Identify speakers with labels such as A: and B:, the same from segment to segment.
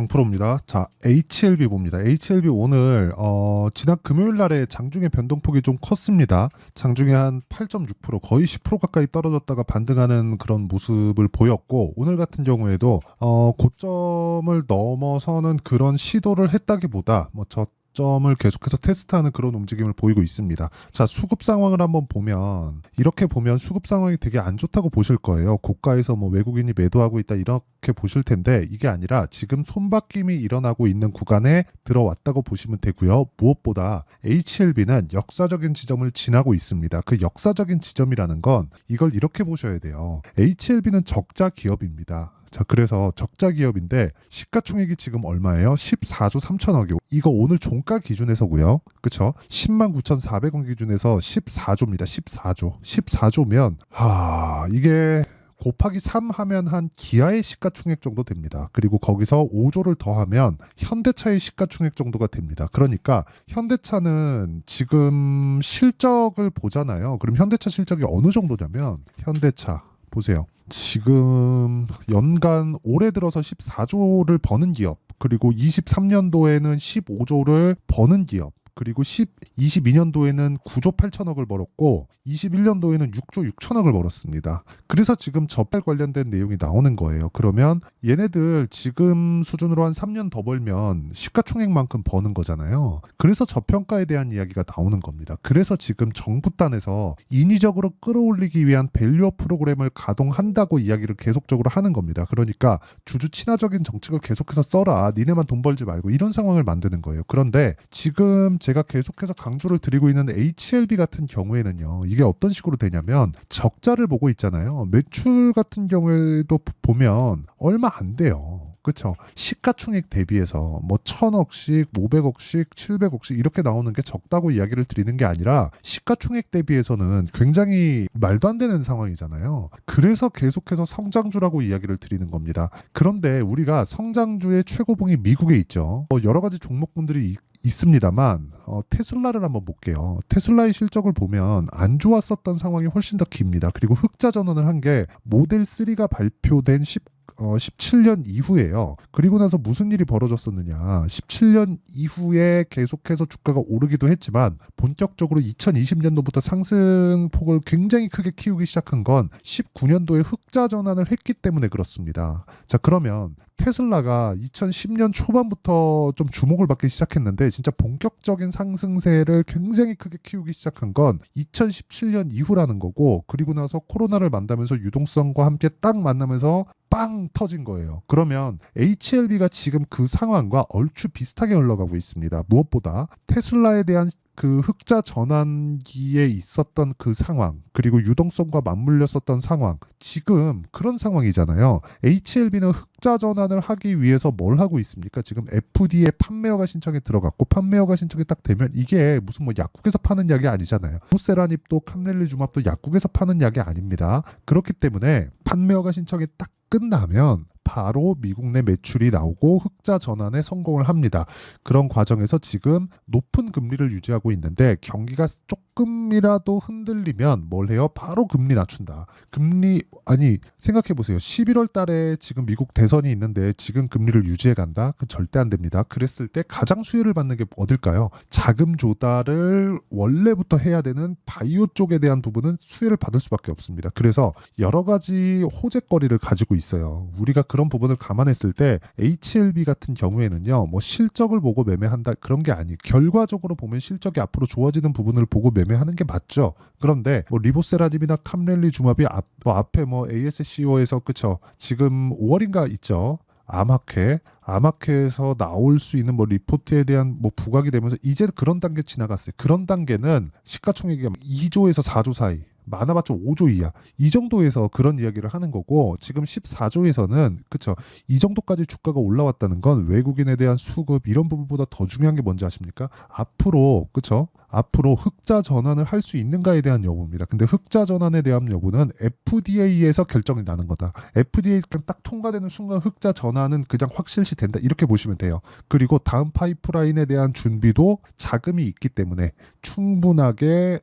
A: 갱프로입니다. 자, HLB 봅니다. HLB 오늘 지난 금요일 날에 장중에 변동폭이 좀 컸습니다. 장중에 한 8.6% 거의 10% 가까이 떨어졌다가 반등하는 그런 모습을 보였고, 오늘 같은 경우에도 고점을 넘어서는 그런 시도를 했다기보다 점을 계속해서 테스트하는 그런 움직임을 보이고 있습니다. 자, 수급 상황을 한번 보면, 이렇게 보면 수급 상황이 되게 안 좋다고 보실 거예요. 고가에서 외국인이 매도하고 있다 이렇게 보실 텐데, 이게 아니라 지금 손바뀜이 일어나고 있는 구간에 들어왔다고 보시면 되고요. 무엇보다 HLB는 역사적인 지점을 지나고 있습니다. 그 역사적인 지점이라는 건 이걸 이렇게 보셔야 돼요. HLB는 적자 기업입니다. 자, 그래서 적자 기업인데 시가총액이 지금 얼마예요? 14조 3천억이요. 이거 오늘 종가 기준에서고요. 그쵸? 109,400원 기준에서 14조입니다. 14조. 14조면 이게 곱하기 3 하면 한 기아의 시가총액 정도 됩니다. 그리고 거기서 5조를 더하면 현대차의 시가총액 정도가 됩니다. 그러니까 현대차는 지금 실적을 보잖아요. 그럼 현대차 실적이 어느 정도냐면, 현대차 보세요. 지금 연간 올해 들어서 14조를 버는 기업, 그리고 23년도에는 15조를 버는 기업, 그리고 22년도에는 9조 8천억을 벌었고 21년도에는 6조 6천억을 벌었습니다. 그래서 지금 저팔 관련된 내용이 나오는 거예요. 그러면 얘네들 지금 수준으로 한 3년 더 벌면 시가총액만큼 버는 거잖아요. 그래서 저평가에 대한 이야기가 나오는 겁니다. 그래서 지금 정부 단에서 인위적으로 끌어올리기 위한 밸류업 프로그램을 가동한다고 이야기를 계속적으로 하는 겁니다. 그러니까 주주 친화적인 정책을 계속해서 써라. 니네만 돈 벌지 말고, 이런 상황을 만드는 거예요. 그런데 지금 제가 계속해서 강조를 드리고 있는 HLB 같은 경우에는요, 이게 어떤 식으로 되냐면 적자를 보고 있잖아요. 매출 같은 경우에도 보면 얼마 안 돼요. 그렇죠? 시가총액 대비해서 1,000억씩, 500억씩, 700억씩 이렇게 나오는 게 적다고 이야기를 드리는 게 아니라, 시가총액 대비해서는 굉장히 말도 안 되는 상황이잖아요. 그래서 계속해서 성장주라고 이야기를 드리는 겁니다. 그런데 우리가 성장주의 최고봉이 미국에 있죠. 여러 가지 종목군들이 있습니다만 테슬라를 한번 볼게요. 테슬라의 실적을 보면 안 좋았었던 상황이 훨씬 더 깁니다. 그리고 흑자 전환을 한 게 모델 3가 발표된 17년 이후에요. 그리고 나서 무슨 일이 벌어졌었느냐. 17년 이후에 계속해서 주가가 오르기도 했지만 본격적으로 2020년도부터 상승폭을 굉장히 크게 키우기 시작한 건 19년도에 흑자 전환을 했기 때문에 그렇습니다. 자, 그러면 테슬라가 2010년 초반부터 좀 주목을 받기 시작했는데, 진짜 본격적인 상승세를 굉장히 크게 키우기 시작한 건 2017년 이후라는 거고, 그리고 나서 코로나를 만나면서 유동성과 함께 딱 만나면서 빵 터진 거예요. 그러면 HLB가 지금 그 상황과 얼추 비슷하게 흘러가고 있습니다. 무엇보다 테슬라에 대한 그 흑자 전환기에 있었던 그 상황, 그리고 유동성과 맞물렸었던 상황, 지금 그런 상황이잖아요. HLB는 흑자 전환을 하기 위해서 뭘 하고 있습니까? 지금 FDA에 판매허가 신청이 들어갔고, 판매허가 신청이 딱 되면 이게 무슨 약국에서 파는 약이 아니잖아요. 호세라닙도 캄렐리주맙도 약국에서 파는 약이 아닙니다. 그렇기 때문에 판매허가 신청이 딱 끝나면 바로 미국 내 매출이 나오고 흑자 전환에 성공을 합니다. 그런 과정에서 지금 높은 금리를 유지하고 있는데, 경기가 조금이라도 흔들리면 뭘 해요? 바로 금리 낮춘다. 생각해 보세요. 11월 달에 지금 미국 대선이 있는데 지금 금리를 유지해 간다? 그 절대 안 됩니다. 그랬을 때 가장 수혜를 받는 게 어딜까요? 자금 조달을 원래부터 해야 되는 바이오 쪽에 대한 부분은 수혜를 받을 수밖에 없습니다. 그래서 여러 가지 호재거리를 가지고 있어요. 우리가 그런 부분을 감안했을 때 HLB 같은 경우에는요, 실적을 보고 매매한다 그런 게 아니에요. 결과적으로 보면 실적이 앞으로 좋아지는 부분을 보고 매매하는 게 맞죠. 그런데 리보세라닙이나 캄렐리주맙이 앞에 ASCO에서 그쵸, 지금 5월인가 있죠. 암학회에서 나올 수 있는 리포트에 대한 부각이 되면서 이제 그런 단계 지나갔어요. 그런 단계는 시가총액이 2조에서 4조 사이, 많아봤자 5조 이하, 이 정도에서 그런 이야기를 하는 거고, 지금 14조에서는 그쵸, 이 정도까지 주가가 올라왔다는 건 외국인에 대한 수급 이런 부분보다 더 중요한 게 뭔지 아십니까? 앞으로 흑자 전환을 할 수 있는가에 대한 여부입니다. 근데 흑자 전환에 대한 여부는 FDA에서 결정이 나는 거다. FDA가 딱 통과되는 순간 흑자 전환은 그냥 확실시 된다. 이렇게 보시면 돼요. 그리고 다음 파이프라인에 대한 준비도 자금이 있기 때문에 충분하게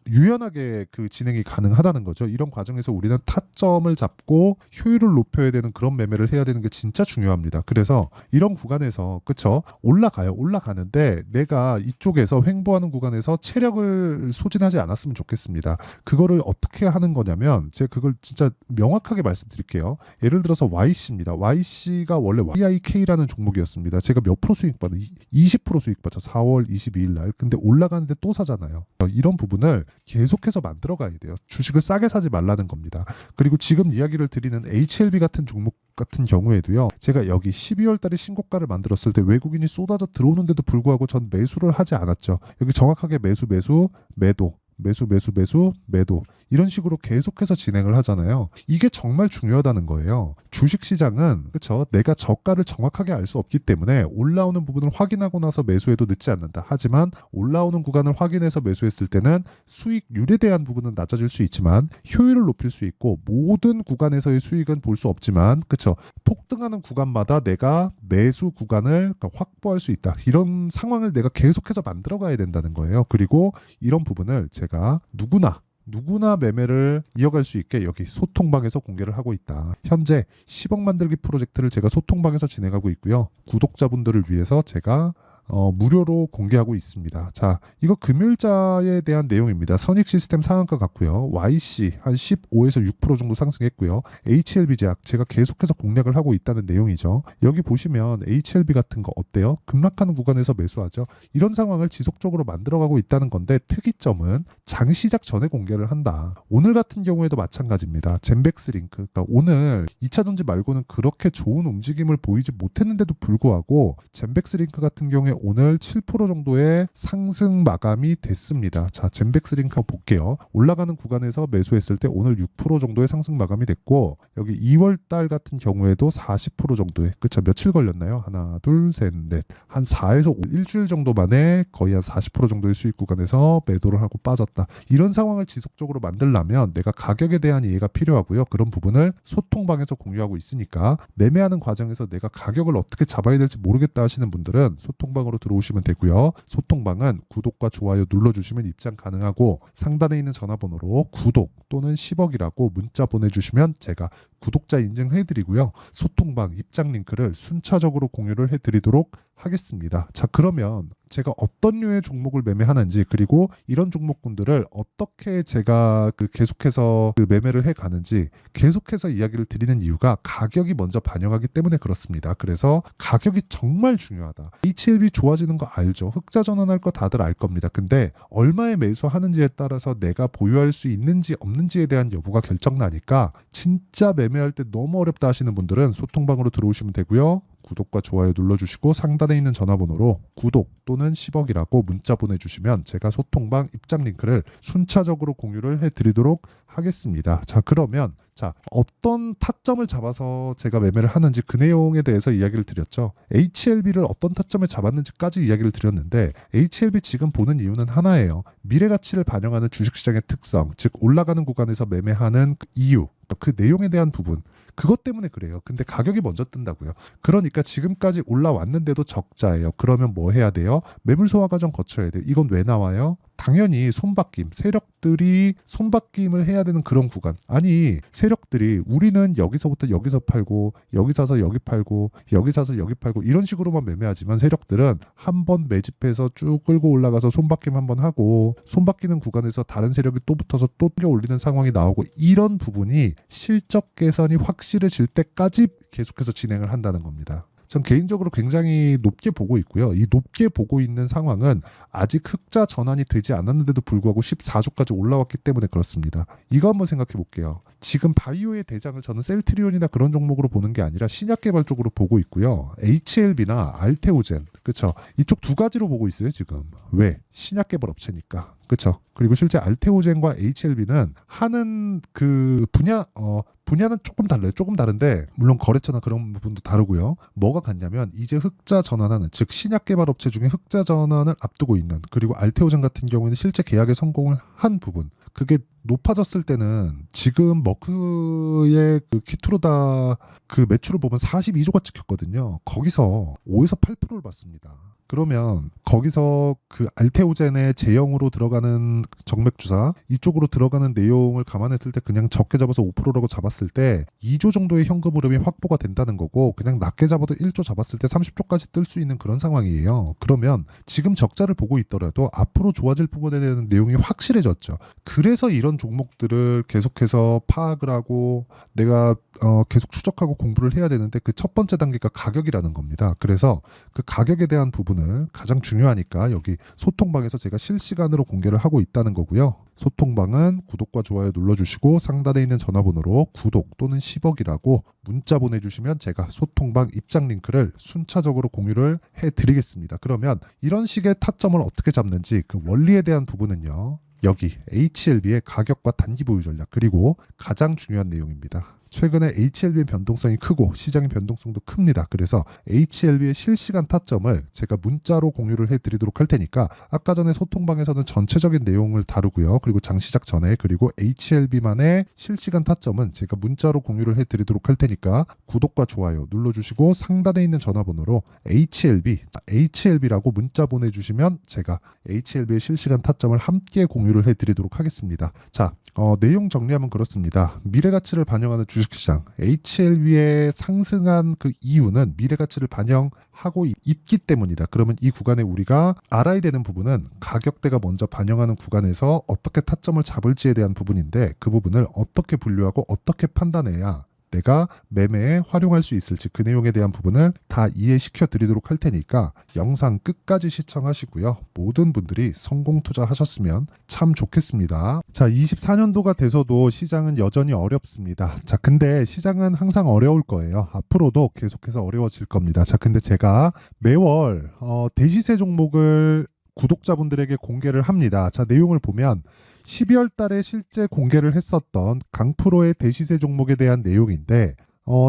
A: 유연하게 그 진행이 가능하다는 거죠. 이런 과정에서 우리는 타점을 잡고 효율을 높여야 되는 그런 매매를 해야 되는 게 진짜 중요합니다. 그래서 이런 구간에서 그쵸? 올라가는데 내가 이쪽에서 횡보하는 구간에서 체력을 소진하지 않았으면 좋겠습니다. 그거를 어떻게 하는 거냐면 제가 그걸 진짜 명확하게 말씀드릴게요. 예를 들어서 YC입니다. YC가 원래 YIK라는 종목이었습니다. 제가 몇 프로 수익 받는 20% 수익 받죠. 4월 22일 날. 근데 올라가는데 또 사잖아요. 이런 부분을 계속해서 만들어 가야 돼요. 주식을 싸게 사지 말라는 겁니다. 그리고 지금 이야기를 드리는 HLB 같은 종목 같은 경우에도요. 제가 여기 12월 달에 신고가를 만들었을 때 외국인이 쏟아져 들어오는데도 불구하고 전 매수를 하지 않았죠. 여기 정확하게 매도 이런 식으로 계속해서 진행을 하잖아요. 이게 정말 중요하다는 거예요. 주식시장은 그렇죠. 내가 저가를 정확하게 알 수 없기 때문에 올라오는 부분을 확인하고 나서 매수해도 늦지 않는다. 하지만 올라오는 구간을 확인해서 매수했을 때는 수익률에 대한 부분은 낮아질 수 있지만 효율을 높일 수 있고 모든 구간에서의 수익은 볼 수 없지만 그렇죠. 폭등하는 구간마다 내가 매수 구간을 확보할 수 있다. 이런 상황을 내가 계속해서 만들어 가야 된다는 거예요. 그리고 이런 부분을 제가 누구나 매매를 이어갈 수 있게 여기 소통방에서 공개를 하고 있다. 현재 10억 만들기 프로젝트를 제가 소통방에서 진행하고 있고요. 구독자분들을 위해서 제가 무료로 공개하고 있습니다. 자, 이거 금요일자에 대한 내용입니다. 선익 시스템 상한가 같고요. YC 한 15에서 6% 정도 상승했고요. HLB 제가 계속해서 공략을 하고 있다는 내용이죠. 여기 보시면 HLB 같은 거 어때요? 급락하는 구간에서 매수하죠. 이런 상황을 지속적으로 만들어가고 있다는 건데 특이점은 장 시작 전에 공개를 한다. 오늘 같은 경우에도 마찬가지입니다. 젠백스 링크. 그러니까 오늘 2차 전지 말고는 그렇게 좋은 움직임을 보이지 못했는데도 불구하고 젠백스 링크 같은 경우에 오늘 7% 정도의 상승 마감이 됐습니다. 자, 젠백스 링크 한번 볼게요. 올라가는 구간에서 매수했을 때 오늘 6% 정도의 상승 마감이 됐고 여기 2월 달 같은 경우에도 40% 정도의 그쵸 며칠 걸렸나요? 하나, 둘, 셋, 넷. 한 4에서 일주일 정도 만에 거의 한 40% 정도의 수익 구간에서 매도를 하고 빠졌다. 이런 상황을 지속적으로 만들려면 내가 가격에 대한 이해가 필요하고요. 그런 부분을 소통방에서 공유하고 있으니까 매매하는 과정에서 내가 가격을 어떻게 잡아야 될지 모르겠다 하시는 분들은 소통방 으로 들어오시면 되고요. 소통방은 구독과 좋아요 눌러주시면 입장 가능하고 상단에 있는 전화번호로 구독 또는 10억이라고 문자 보내주시면 제가 구독자 인증해드리고요. 소통방 입장 링크를 순차적으로 공유를 해드리도록 하겠습니다. 자, 그러면 제가 어떤 류의 종목을 매매하는지 그리고 이런 종목군들을 어떻게 제가 계속해서 매매를 해가는지 계속해서 이야기를 드리는 이유가 가격이 먼저 반영하기 때문에 그렇습니다. 그래서 가격이 정말 중요하다. HLB 좋아지는 거 알죠? 흑자 전환할 거 다들 알 겁니다. 근데 얼마에 매수하는지에 따라서 내가 보유할 수 있는지 없는지에 대한 여부가 결정나니까 진짜 매매할 때 너무 어렵다 하시는 분들은 소통방으로 들어오시면 되고요. 구독과 좋아요 눌러주시고 상단에 있는 전화번호로 구독 또는 10억이라고 문자 보내주시면 제가 소통방 입장 링크를 순차적으로 공유를 해드리도록 하겠습니다. 자, 그러면 어떤 타점을 잡아서 제가 매매를 하는지 그 내용에 대해서 이야기를 드렸죠. HLB를 어떤 타점에 잡았는지까지 이야기를 드렸는데 HLB 지금 보는 이유는 하나예요. 미래 가치를 반영하는 주식시장의 특성, 즉 올라가는 구간에서 매매하는 이유, 그 내용에 대한 부분 그것 때문에 그래요. 근데 가격이 먼저 뜬다고요. 그러니까 지금까지 올라왔는데도 적자예요. 그러면 뭐 해야 돼요? 매물 소화 과정 거쳐야 돼요. 이건 왜 나와요? 당연히 손바뀜, 세력들이 손바뀜을 해야 되는 그런 구간. 아니, 세력들이 우리는 여기서부터 여기서 팔고 여기 사서 여기 팔고 여기 사서 여기 팔고 이런 식으로만 매매하지만 세력들은 한 번 매집해서 쭉 끌고 올라가서 손바뀜 한번 하고 손바뀌는 구간에서 다른 세력이 또 붙어서 또 뛰어 올리는 상황이 나오고 이런 부분이 실적 개선이 확실해질 때까지 계속해서 진행을 한다는 겁니다. 전 개인적으로 굉장히 높게 보고 있고요. 이 높게 보고 있는 상황은 아직 흑자 전환이 되지 않았는데도 불구하고 14조까지 올라왔기 때문에 그렇습니다. 이거 한번 생각해 볼게요. 지금 바이오의 대장을 저는 셀트리온이나 그런 종목으로 보는 게 아니라 신약 개발 쪽으로 보고 있고요. HLB나 알테오젠, 그렇죠? 이쪽 두 가지로 보고 있어요, 지금. 왜? 신약 개발 업체니까. 그렇죠? 그리고 실제 알테오젠과 HLB는 하는 그 분야는 조금 달라요. 조금 다른데 물론 거래처나 그런 부분도 다르고요. 뭐가 같냐면 이제 흑자 전환하는 즉 신약 개발 업체 중에 흑자 전환을 앞두고 있는 그리고 알테오젠 같은 경우에는 실제 계약에 성공을 한 부분 그게 높아졌을 때는 지금 머크의 그 키트로다 그 매출을 보면 42조가 찍혔거든요. 거기서 5에서 8%를 받습니다. 그러면 거기서 그 알테오젠의 제형으로 들어가는 정맥주사 이쪽으로 들어가는 내용을 감안했을 때 그냥 적게 잡아서 5%라고 잡았을 때 2조 정도의 현금 흐름이 확보가 된다는 거고, 그냥 낮게 잡아도 1조 잡았을 때 30조까지 뜰 수 있는 그런 상황이에요. 그러면 지금 적자를 보고 있더라도 앞으로 좋아질 부분에 대한 내용이 확실해졌죠. 그래서 이런 종목들을 계속해서 파악을 하고 내가 계속 추적하고 공부를 해야 되는데, 그 첫 번째 단계가 가격이라는 겁니다. 그래서 그 가격에 대한 부분을 가장 중요하니까 여기 소통방에서 제가 실시간으로 공개를 하고 있다는 거고요. 소통방은 구독과 좋아요 눌러주시고 상단에 있는 전화번호로 구독 또는 10억이라고 문자 보내주시면 제가 소통방 입장 링크를 순차적으로 공유를 해드리겠습니다. 그러면 이런 식의 타점을 어떻게 잡는지 그 원리에 대한 부분은요, 여기 HLB의 가격과 단기 보유 전략, 그리고 가장 중요한 내용입니다. 최근에 HLB의 변동성이 크고 시장의 변동성도 큽니다. 그래서 HLB의 실시간 타점을 제가 문자로 공유를 해드리도록 할 테니까 아까 전에 소통방에서는 전체적인 내용을 다루고요. 그리고 장 시작 전에, 그리고 HLB만의 실시간 타점은 제가 문자로 공유를 해드리도록 할 테니까 구독과 좋아요 눌러주시고 상단에 있는 전화번호로 HLB라고 문자 보내주시면 제가 HLB의 실시간 타점을 함께 공유를 해드리도록 하겠습니다. 자, 내용 정리하면 그렇습니다. 미래가치를 반영하는 주식시장 HLB의 상승한 그 이유는 미래가치를 반영하고 있기 때문이다. 그러면 이 구간에 우리가 알아야 되는 부분은 가격대가 먼저 반영하는 구간에서 어떻게 타점을 잡을지에 대한 부분인데, 그 부분을 어떻게 분류하고 어떻게 판단해야 내가 매매에 활용할 수 있을지 그 내용에 대한 부분을 다 이해시켜 드리도록 할 테니까 영상 끝까지 시청하시고요. 모든 분들이 성공 투자하셨으면 참 좋겠습니다. 자, 24년도가 돼서도 시장은 여전히 어렵습니다. 자, 근데 시장은 항상 어려울 거예요. 앞으로도 계속해서 어려워질 겁니다. 자, 근데 제가 매월 대시세 종목을 구독자분들에게 공개를 합니다. 자, 내용을 보면 12월 달에 실제 공개를 했었던 강프로의 대시세 종목에 대한 내용인데,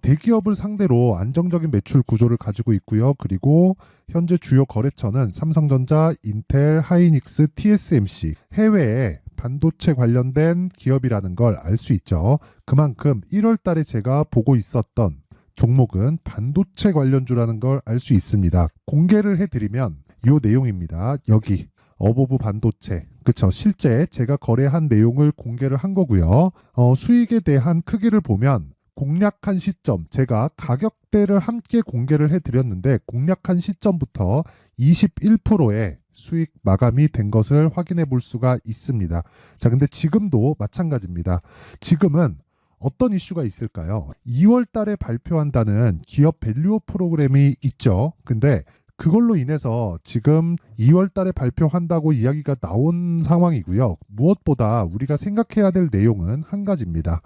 A: 대기업을 상대로 안정적인 매출 구조를 가지고 있고요. 그리고 현재 주요 거래처는 삼성전자, 인텔, 하이닉스, TSMC, 해외에 반도체 관련된 기업이라는 걸 알 수 있죠. 그만큼 1월 달에 제가 보고 있었던 종목은 반도체 관련주라는 걸 알 수 있습니다. 공개를 해드리면 이 내용입니다. 여기 어보브 반도체, 그쵸? 실제 제가 거래한 내용을 공개를 한 거고요. 수익에 대한 크기를 보면 공략한 시점, 제가 가격대를 함께 공개를 해드렸는데 공략한 시점부터 21%의 수익 마감이 된 것을 확인해 볼 수가 있습니다. 자, 근데 지금도 마찬가지입니다. 지금은 어떤 이슈가 있을까요? 2월 달에 발표한다는 기업 밸류업 프로그램이 있죠. 근데 그걸로 인해서 지금 2월 달에 발표한다고 이야기가 나온 상황이고요. 무엇보다 우리가 생각해야 될 내용은 한 가지입니다.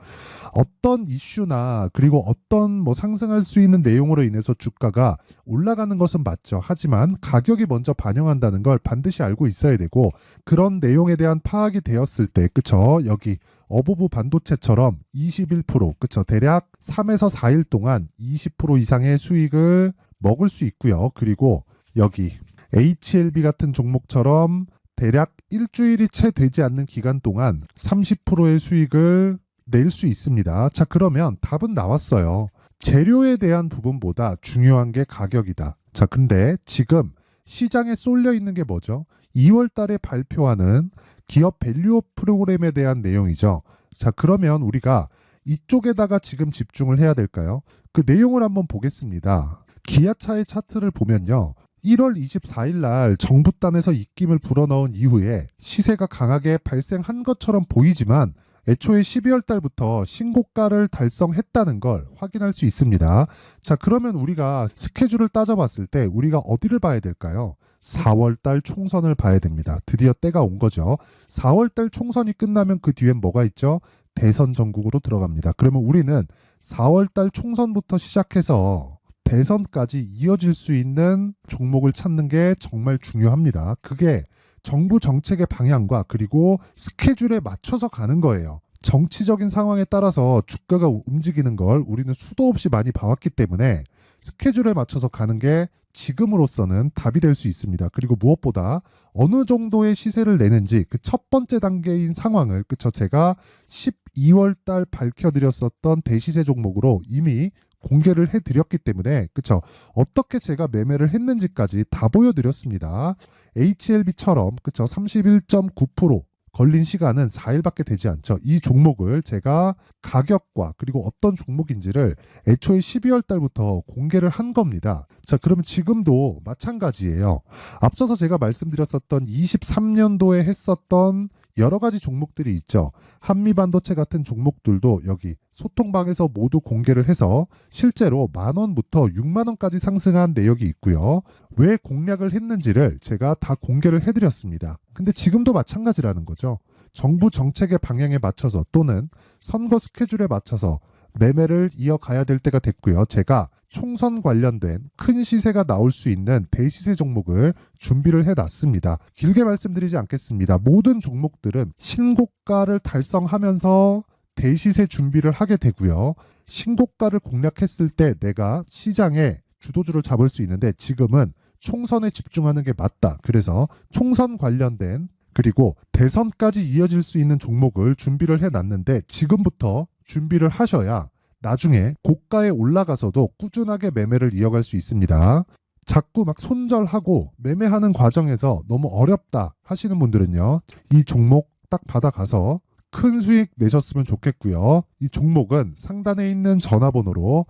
A: 어떤 이슈나 그리고 어떤 상승할 수 있는 내용으로 인해서 주가가 올라가는 것은 맞죠. 하지만 가격이 먼저 반영한다는 걸 반드시 알고 있어야 되고, 그런 내용에 대한 파악이 되었을 때, 그쵸? 여기 어보브 반도체처럼 21%, 그쵸? 대략 3에서 4일 동안 20% 이상의 수익을 먹을 수 있고요. 그리고 여기 HLB 같은 종목처럼 대략 일주일이 채 되지 않는 기간 동안 30%의 수익을 낼 수 있습니다. 자, 그러면 답은 나왔어요. 재료에 대한 부분보다 중요한 게 가격이다. 자, 근데 지금 시장에 쏠려 있는 게 뭐죠? 2월 달에 발표하는 기업 밸류업 프로그램에 대한 내용이죠. 자, 그러면 우리가 이쪽에다가 지금 집중을 해야 될까요? 그 내용을 한번 보겠습니다. 기아차의 차트를 보면요. 1월 24일 날 정부단에서 입김을 불어넣은 이후에 시세가 강하게 발생한 것처럼 보이지만 애초에 12월 달부터 신고가를 달성했다는 걸 확인할 수 있습니다. 자, 그러면 우리가 스케줄을 따져봤을 때 우리가 어디를 봐야 될까요? 4월 달 총선을 봐야 됩니다. 드디어 때가 온 거죠. 4월 달 총선이 끝나면 그 뒤엔 뭐가 있죠? 대선 전국으로 들어갑니다. 그러면 우리는 4월 달 총선부터 시작해서 대선까지 이어질 수 있는 종목을 찾는 게 정말 중요합니다. 그게 정부 정책의 방향과 그리고 스케줄에 맞춰서 가는 거예요. 정치적인 상황에 따라서 주가가 움직이는 걸 우리는 수도 없이 많이 봐왔기 때문에 스케줄에 맞춰서 가는 게 지금으로서는 답이 될 수 있습니다. 그리고 무엇보다 어느 정도의 시세를 내는지 그 첫 번째 단계인 상황을 그쵸 제가 12월 달 밝혀드렸었던 대시세 종목으로 이미 공개를 해드렸기 때문에 그쵸 어떻게 제가 매매를 했는지까지 다 보여드렸습니다. HLB처럼 그쵸 31.9% 걸린 시간은 4일밖에 되지 않죠. 이 종목을 제가 가격과 그리고 어떤 종목인지를 애초에 12월 달부터 공개를 한 겁니다. 자, 그러면 지금도 마찬가지예요. 앞서서 제가 말씀드렸었던 23년도에 했었던 여러 가지 종목들이 있죠. 한미반도체 같은 종목들도 여기 소통방에서 모두 공개를 해서 실제로 10,000원부터 60,000원까지 상승한 내역이 있고요. 왜 공략을 했는지를 제가 다 공개를 해드렸습니다. 근데 지금도 마찬가지라는 거죠. 정부 정책의 방향에 맞춰서 또는 선거 스케줄에 맞춰서 매매를 이어가야 될 때가 됐고요. 제가 총선 관련된 큰 시세가 나올 수 있는 대시세 종목을 준비를 해놨습니다. 길게 말씀드리지 않겠습니다. 모든 종목들은 신고가를 달성하면서 대시세 준비를 하게 되고요. 신고가를 공략했을 때 내가 시장에 주도주를 잡을 수 있는데 지금은 총선에 집중하는 게 맞다. 그래서 총선 관련된 그리고 대선까지 이어질 수 있는 종목을 준비를 해놨는데 지금부터 준비를 하셔야 나중에 고가에 올라가서도 꾸준하게 매매를 이어갈 수 있습니다. 자꾸 막 손절하고 매매하는 과정에서 너무 어렵다 하시는 분들은요. 이 종목 딱 받아가서 큰 수익 내셨으면 좋겠고요. 이 종목은 상단에 있는 전화번호로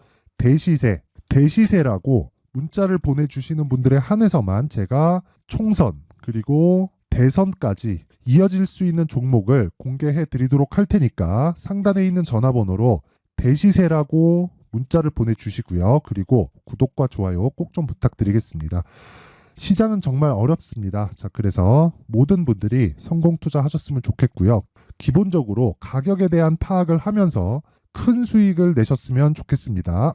A: 대시세라고 문자를 보내주시는 분들에 한해서만 제가 총선 그리고 대선까지 이어질 수 있는 종목을 공개해 드리도록 할 테니까 상단에 있는 전화번호로 대시세라고 문자를 보내주시고요. 그리고 구독과 좋아요 꼭 좀 부탁드리겠습니다. 시장은 정말 어렵습니다. 자, 그래서 모든 분들이 성공 투자하셨으면 좋겠고요. 기본적으로 가격에 대한 파악을 하면서 큰 수익을 내셨으면 좋겠습니다.